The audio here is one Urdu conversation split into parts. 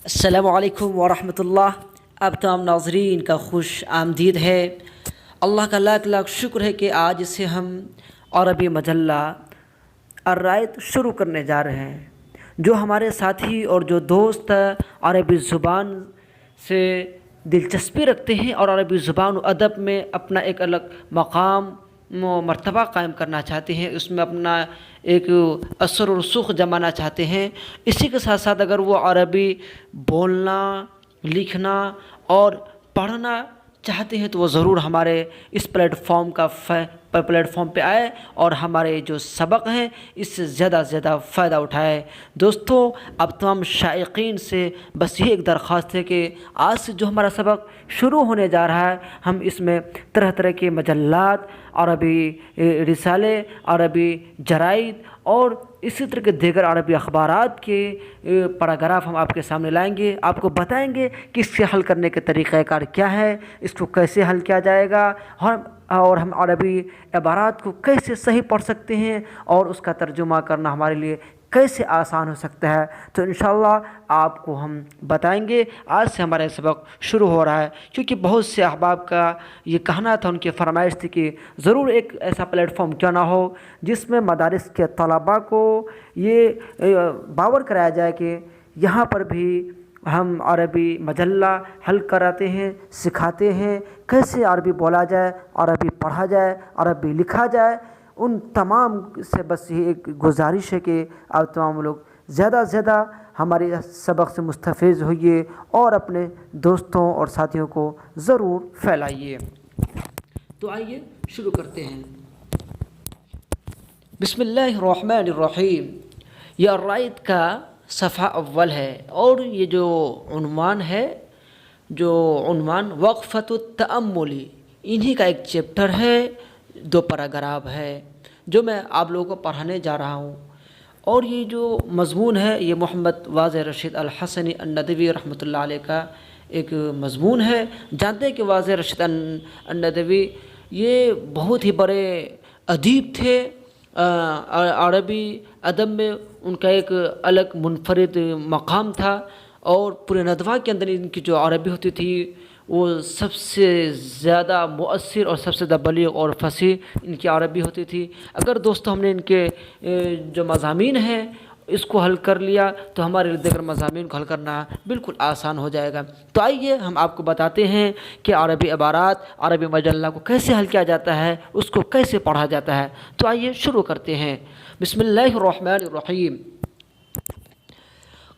السلام علیکم ورحمۃ اللہ۔ اب تمام ناظرین کا خوش آمدید ہے۔ اللہ کا لاکھ لاکھ شکر ہے کہ آج سے ہم عربی مجلہ الرائد شروع کرنے جا رہے ہیں۔ جو ہمارے ساتھی اور جو دوست عربی زبان سے دلچسپی رکھتے ہیں اور عربی زبان و ادب میں اپنا ایک الگ مقام و مرتبہ قائم کرنا چاہتے ہیں، اس میں اپنا ایک اثر و رسوخ جمانا چاہتے ہیں، اسی کے ساتھ ساتھ اگر وہ عربی بولنا، لکھنا اور پڑھنا چاہتے ہیں تو وہ ضرور ہمارے اس پلیٹ فارم پہ آئے اور ہمارے جو سبق ہیں اس سے زیادہ سے زیادہ فائدہ اٹھائے۔ دوستو، اب تمام شائقین سے بس یہ ایک درخواست ہے کہ آج سے جو ہمارا سبق شروع ہونے جا رہا ہے، ہم اس میں طرح طرح کے مجلات، عربی رسالے، عربی جرائد اور اسی طرح کے دیگر عربی اخبارات کے پیراگراف ہم آپ کے سامنے لائیں گے، آپ کو بتائیں گے کہ اس سے حل کرنے کے طریقہ کار کیا ہے، اس کو کیسے حل کیا جائے گا، اور ہم عربی عبارات کو کیسے صحیح پڑھ سکتے ہیں اور اس کا ترجمہ کرنا ہمارے لیے کیسے آسان ہو سکتا ہے۔ تو انشاءاللہ آپ کو ہم بتائیں گے۔ آج سے ہمارا سبق شروع ہو رہا ہے، کیونکہ بہت سے احباب کا یہ کہنا تھا، ان کی فرمائش تھی کہ ضرور ایک ایسا پلیٹ فارم کیوں نہ ہو جس میں مدارس کے طلباء کو یہ باور کرایا جائے کہ یہاں پر بھی ہم عربی مجلہ حل کراتے ہیں، سکھاتے ہیں کیسے عربی بولا جائے، عربی پڑھا جائے، عربی لکھا جائے۔ ان تمام سے بس یہ ایک گزارش ہے کہ آپ تمام لوگ زیادہ سے زیادہ ہمارے سبق سے مستفید ہوئیے اور اپنے دوستوں اور ساتھیوں کو ضرور پھیلائیے۔ تو آئیے شروع کرتے ہیں۔ بسم اللہ الرحمن الرحیم۔ یہ الرائد کا صفحہ اول ہے اور یہ جو عنوان ہے، جو عنوان وقفۃ التأملی، انہی کا ایک چیپٹر ہے، 2 پیراگراف ہے جو میں آپ لوگوں کو پڑھانے جا رہا ہوں۔ اور یہ جو مضمون ہے یہ محمد واضح رشید الحسنی الندوی رحمۃ اللہ علیہ کا ایک مضمون ہے۔ جانتے ہیں کہ واضح رشید الندوی یہ بہت ہی بڑے ادیب تھے۔ عربی ادب میں ان کا ایک الگ منفرد مقام تھا، اور پورے ندوہ کے اندر ان کی جو عربی ہوتی تھی وہ سب سے زیادہ مؤثر اور سب سے زیادہ بلیغ اور فصیح ان کی عربی ہوتی تھی۔ اگر دوستو ہم نے ان کے جو مضامین ہیں اس کو حل کر لیا تو ہمارے دیگر مضامین کو حل کرنا بالکل آسان ہو جائے گا۔ تو آئیے ہم آپ کو بتاتے ہیں کہ عربی عبارات، عربی مجلہ کو کیسے حل کیا جاتا ہے، اس کو کیسے پڑھا جاتا ہے۔ تو آئیے شروع کرتے ہیں۔ بسم اللہ الرحمن الرحیم۔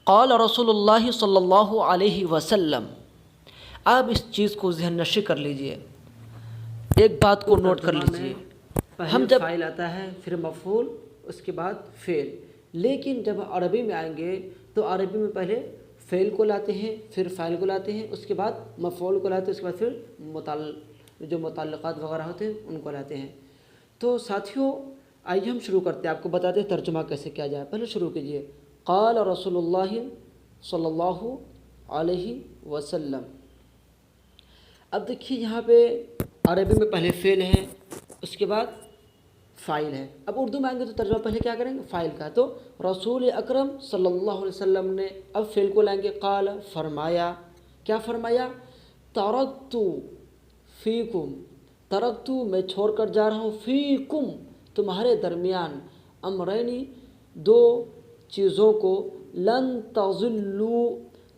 قال رسول اللہ صلی اللہ علیہ وسلم۔ آپ اس چیز کو ذہن نشی کر لیجئے، ایک بات کو نوٹ کر لیجئے۔ ہم جب فاعل آتا ہے، پھر مفعول، اس کے بعد فعل، لیکن جب عربی میں آئیں گے تو عربی میں پہلے فعل کو لاتے ہیں، پھر فاعل کو لاتے ہیں، اس کے بعد مفعول کو لاتے ہیں، اس کے بعد پھر جو متعلقات وغیرہ ہوتے ہیں ان کو لاتے ہیں۔ تو ساتھیوں آئیے ہم شروع کرتے ہیں، آپ کو بتاتے ہیں ترجمہ کیسے کیا جائے۔ پہلے شروع کیجئے۔ قال رسول اللہ صلی اللہ علیہ وسلم۔ اب دیکھیے یہاں پہ عربی میں پہلے فعل ہے، اس کے بعد فاعل ہے۔ اب اردو میں آئیں گے تو ترجمہ پہلے کیا کریں گے؟ فاعل کا۔ تو رسول اکرم صلی اللہ علیہ وسلم نے، اب فعل کو لائیں گے، قال، فرمایا۔ کیا فرمایا؟ ترکت فیکم، ترکت میں چھوڑ کر جا رہا ہوں، فیکم تمہارے درمیان، امرینی 2 چیزوں کو، لن تضلوا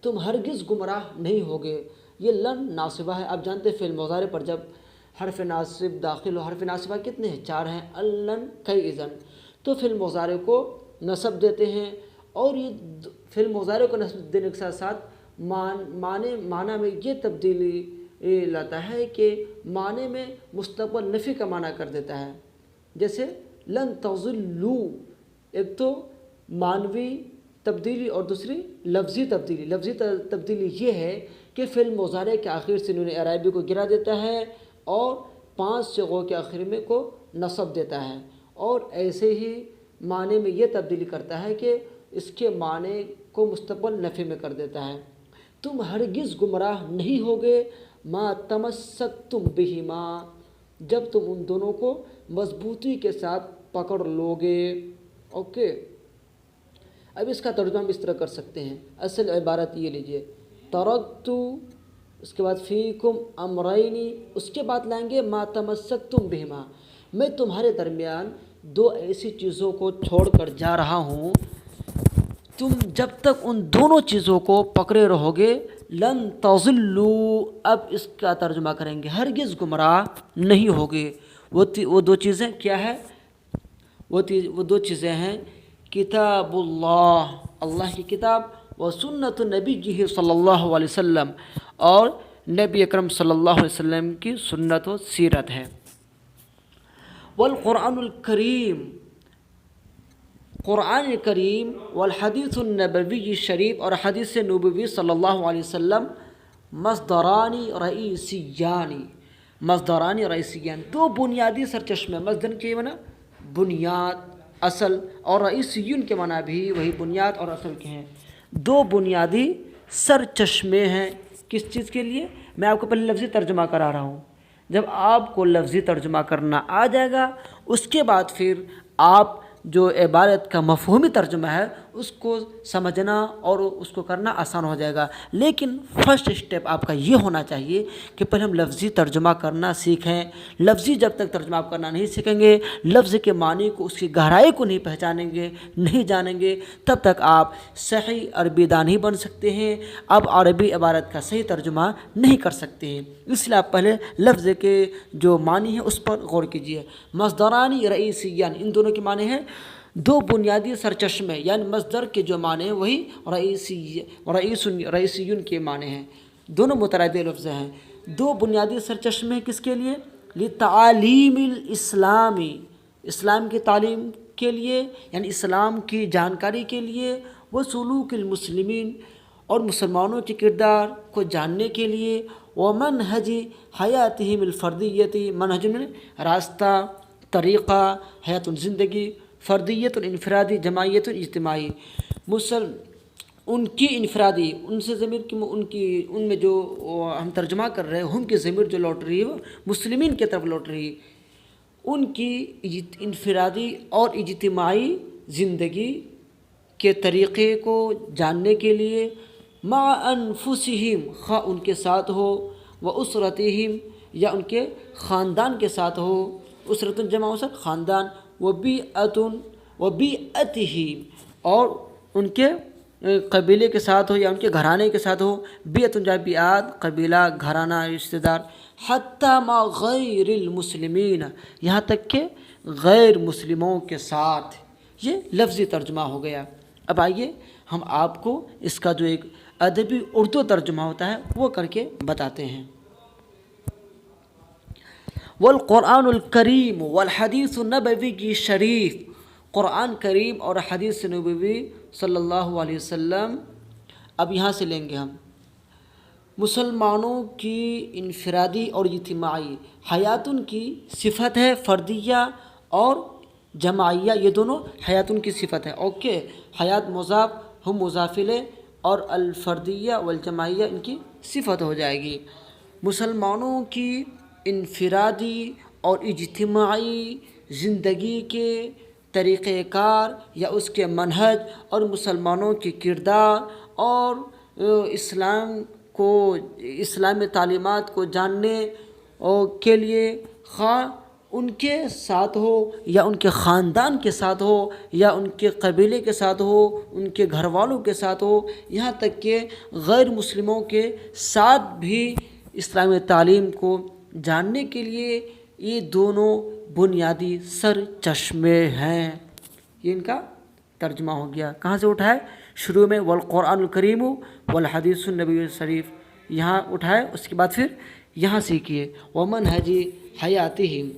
تم ہرگز گمراہ نہیں ہوگے۔ یہ لن ناصبہ ہے۔ آپ جانتے ہیں فعل مضارع پر جب حرف ناصب داخل ہو، حرف ناصبہ کتنے ہیں؟ 4 ہیں، الن کئی اذن، تو فعل مضارع کو نصب دیتے ہیں، اور یہ فعل مضارع کو نصب دینے کے ساتھ ساتھ معنی میں یہ تبدیلی لاتا ہے کہ معنی میں مستقبل نفی کا معنی کر دیتا ہے۔ جیسے لن تضلوا، ایک تو معنوی تبدیلی اور دوسری لفظی تبدیلی۔ لفظی تبدیلی یہ ہے کہ فعل مضارع کے آخر سے نون اعرابی کو گرا دیتا ہے اور 5 صیغوں کے آخر میں کو نصب دیتا ہے، اور ایسے ہی معنی میں یہ تبدیلی کرتا ہے کہ اس کے معنی کو مستقبل نفی میں کر دیتا ہے۔ تم ہرگز گمراہ نہیں ہوگے، ما تمسکتم بہما، جب تم ان دونوں کو مضبوطی کے ساتھ پکڑ لو گے۔ اوکے، اب اس کا ترجمہ ہم اس طرح کر سکتے ہیں. اصل عبارت یہ لیجئے، ترکت، اس کے بعد فیکم امرینی، اس کے بعد لائیں گے ما تمسکتم بہما، میں تمہارے درمیان دو ایسی چیزوں کو چھوڑ کر جا رہا ہوں، تم جب تک ان دونوں چیزوں کو پکڑے رہو گے لن تضلوا. اب اس کا ترجمہ کریں گے ہرگز گمراہ نہیں ہوگے. وہ دو چیزیں کیا ہے؟ وہ دو چیزیں ہیں کتاب اللہ، اللہ کی کتاب، و سنت نبی صلی اللہ علیہ وسلم، اور نبی اکرم صلی اللہ علیہ وسلم کی سنت و سیرت ہے. والقرآن الکریم، قرآن کریم، والحدیث النبوی شریف، اور حدیث نبوی صلی اللہ علیہ وسلم، مصدرانی رئیسیان، دو بنیادی سرچشمے. مصدر کے معنی بنیاد، اصل، اور رئیسیون کے معنی بھی وہی بنیاد اور اصل کے ہیں. دو بنیادی سرچشمے ہیں کس چیز کے لیے؟ میں آپ کو پہلے لفظی ترجمہ کرا رہا ہوں. جب آپ کو لفظی ترجمہ کرنا آ جائے گا اس کے بعد پھر آپ جو عبارت کا مفہومی ترجمہ ہے اس کو سمجھنا اور اس کو کرنا آسان ہو جائے گا. لیکن فرسٹ اسٹیپ آپ کا یہ ہونا چاہیے کہ پہلے ہم لفظی ترجمہ کرنا سیکھیں. لفظی جب تک ترجمہ آپ کرنا نہیں سیکھیں گے، لفظ کے معنی کو، اس کی گہرائی کو نہیں پہچانیں گے، نہیں جانیں گے، تب تک آپ صحیح عربی دان نہیں بن سکتے ہیں. اب عربی عبارت کا صحیح ترجمہ نہیں کر سکتے ہیں. اس لیے آپ پہلے لفظ کے جو معنی ہے اس پر غور کیجیے. مصدرانی رئیسیان، ان دونوں کے معنی ہیں دو بنیادی سرچشمے، یعنی مصدر کے جو معنی ہیں وہی رئیسیون کے معنی ہیں. دونوں مترادف لفظ ہیں. دو بنیادی سرچشمے کس کے لیے؟ لتعلیم الاسلامی، اسلام کی تعلیم کے لیے، یعنی اسلام کی جانکاری کے لیے، وہ سلوک المسلمین، اور مسلمانوں کے کردار کو جاننے کے لیے، ومنہج حیاتہم الفردیتی، منہج میں راستہ، طریقہ، حیات زندگی، فردیت انفرادی، جماعیت اجتماعی، ان کی انفرادی، ان سے ضمیر کی ان میں جو ہم ترجمہ کر رہے ہیں، ہم کی ضمیر جو لوٹ رہی ہے وہ مسلمین کی طرف لوٹ رہی ہے، ان کی انفرادی اور اجتماعی زندگی کے طریقے کو جاننے کے لیے، مع انفسہم، خواہ ان کے ساتھ ہو، و اسرتہم، یا ان کے خاندان کے ساتھ ہو، اسرت جمع اسر خاندان، و بیعتہم، اور ان کے قبیلے کے ساتھ ہو یا ان کے گھرانے کے ساتھ ہو. بیعت جائے بیعت، قبیلہ، گھرانہ، رشتہ دار. حتی ما غیر المسلمین، یہاں تک کہ غیر مسلموں کے ساتھ. یہ لفظی ترجمہ ہو گیا. اب آئیے ہم آپ کو اس کا جو ایک ادبی اردو ترجمہ ہوتا ہے وہ کر کے بتاتے ہیں. والقرآن الکریم والحدیث النبوی شریف، قرآن کریم اور حدیث نبوی صلی اللہ علیہ وسلم. اب یہاں سے لیں گے ہم مسلمانوں کی انفرادی اور اجتماعی حیاتن کی صفت ہے، فردیہ اور جماعیہ، یہ دونوں حیاتن کی صفت ہے. اوکے، حیات مضاف، ہم مضاف الیہ، اور الفردیہ والجماعیہ ان کی صفت ہو جائے گی. مسلمانوں کی انفرادی اور اجتماعی زندگی کے طریقہ کار یا اس کے منہج، اور مسلمانوں کے کردار اور اسلامی تعلیمات کو جاننے کے لیے، خواہ ان کے ساتھ ہو یا ان کے خاندان کے ساتھ ہو یا ان کے قبیلے کے ساتھ ہو، ان کے گھر والوں کے ساتھ ہو، یہاں تک کہ غیر مسلموں کے ساتھ بھی اسلامی تعلیم کو جاننے کے لیے، یہ دونوں بنیادی سر چشمے ہیں. یہ ان کا ترجمہ ہو گیا. کہاں سے اٹھائے؟ شروع میں والقرآن الکریم والحدیث النبوی الشریف، یہاں اٹھائے، اس کے بعد پھر یہاں سے کیے ومنہج حیاتہم،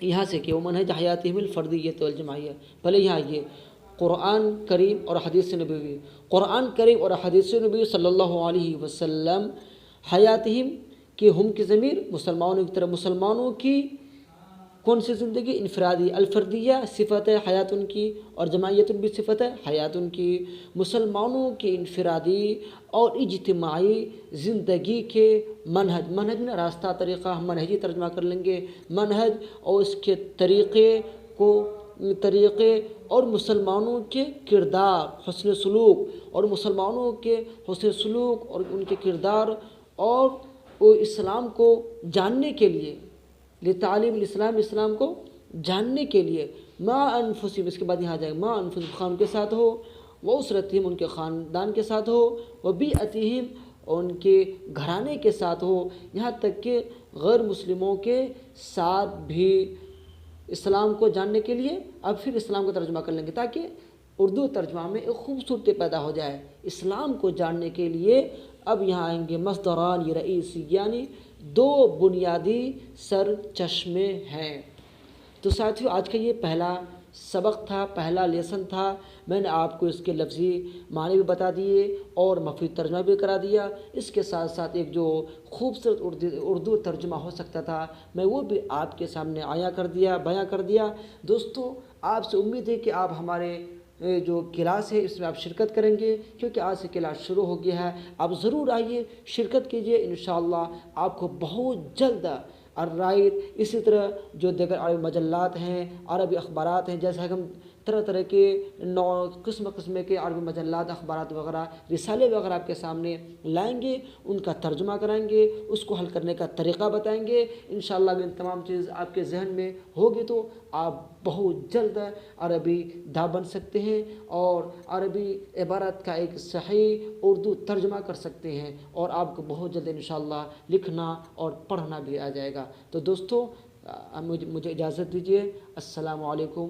یہاں سے کیے ومنہج حیاتہم الفردیت والجماعیہ. پہلے یہاں یہ قرآن کریم اور حدیث نبوی، قرآن کریم اور حدیث نبوی صلی اللہ علیہ وسلم، حیاتہم کہ ہم کی ضمیر مسلمانوں کی طرف، مسلمانوں کی کون سی زندگی؟ انفرادی، الفردیہ صفت ہے حیات ان کی، اور جماعیت بھی صفت ہے حیات ان کی. مسلمانوں کی انفرادی اور اجتماعی زندگی کے منہج، منہج میں راستہ، طریقہ، ہم منہجی ترجمہ کر لیں گے. منہج اور اس کے طریقے کو طریقے اور مسلمانوں کے کردار، حسن سلوک اور مسلمانوں کے حسن سلوک اور ان کے کردار اور وہ اسلام کو جاننے کے لیے، لتعلیم الاسلام، اسلام کو جاننے کے لیے ما انفسہم، اس کے بعد یہاں آ جائے ما انفسہم، خان کے ساتھ ہو، و اسرتہم، ان کے خاندان کے ساتھ ہو، و بیعتہم، اور ان کے گھرانے کے ساتھ ہو، یہاں تک کہ غیر مسلموں کے ساتھ بھی اسلام کو جاننے کے لیے۔ اب پھر اسلام کا ترجمہ کر لیں گے تاکہ اردو ترجمہ میں ایک خوبصورتی پیدا ہو جائے۔ اسلام کو جاننے کے لیے اب یہاں آئیں گے مصدران رئیسی، یعنی دو بنیادی سر چشمے ہیں۔ تو ساتھیو، آج کا یہ پہلا سبق تھا، پہلا لیسن تھا۔ میں نے آپ کو اس کے لفظی معنی بھی بتا دیے اور مفید ترجمہ بھی کرا دیا۔ اس کے ساتھ ساتھ ایک جو خوبصورت اردو ترجمہ ہو سکتا تھا میں وہ بھی آپ کے سامنے بیان کر دیا۔ دوستو، آپ سے امید ہے کہ آپ ہمارے جو کلاس ہے اس میں آپ شرکت کریں گے، کیونکہ آج سے کلاس شروع ہو گیا ہے۔ آپ ضرور آئیے، شرکت کیجیے، انشاءاللہ آپ کو بہت جلد الرائٹ، اسی طرح جو دیگر عربی مجلات ہیں، عربی اخبارات ہیں، جیسے ہم طرح طرح کے قسم کے عربی مجلات، اخبارات وغیرہ، رسالے وغیرہ آپ کے سامنے لائیں گے، ان کا ترجمہ کرائیں گے، اس کو حل کرنے کا طریقہ بتائیں گے۔ انشاءاللہ اگر تمام چیز آپ کے ذہن میں ہوگی تو آپ بہت جلد عربی دا بن سکتے ہیں اور عربی عبارت کا ایک صحیح اردو ترجمہ کر سکتے ہیں، اور آپ کو بہت جلد انشاءاللہ لکھنا اور پڑھنا بھی آ جائے گا۔ تو دوستو، مجھے اجازت دیجیے۔ السلام علیکم۔